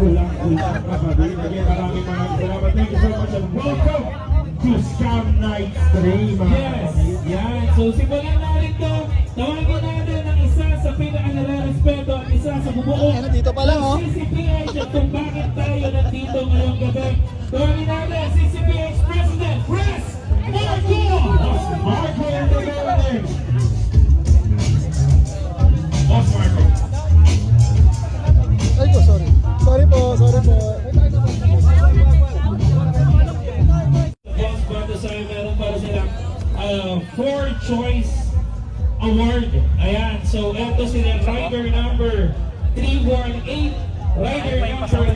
Kulang kapatid. Again, maraming salamat. Thank you so much and welcome to Scam Night 3, mga Yes, yan. So simulan natin to. Tawagin natin ang isa sa pinaka-nare-respeto at isa sa bubuo. Dito pa lang, oh. CCPH at kung bakit tayo nandito ngayong gabi. Tawagin natin CCPH President Chris Marco! Boss Marco in the building. Boss Marco. Ay po, sorry. Sorry po. Boss Bandasay, meron para silang 4 choice award. Ayan, so eto sila rider number 318, rider number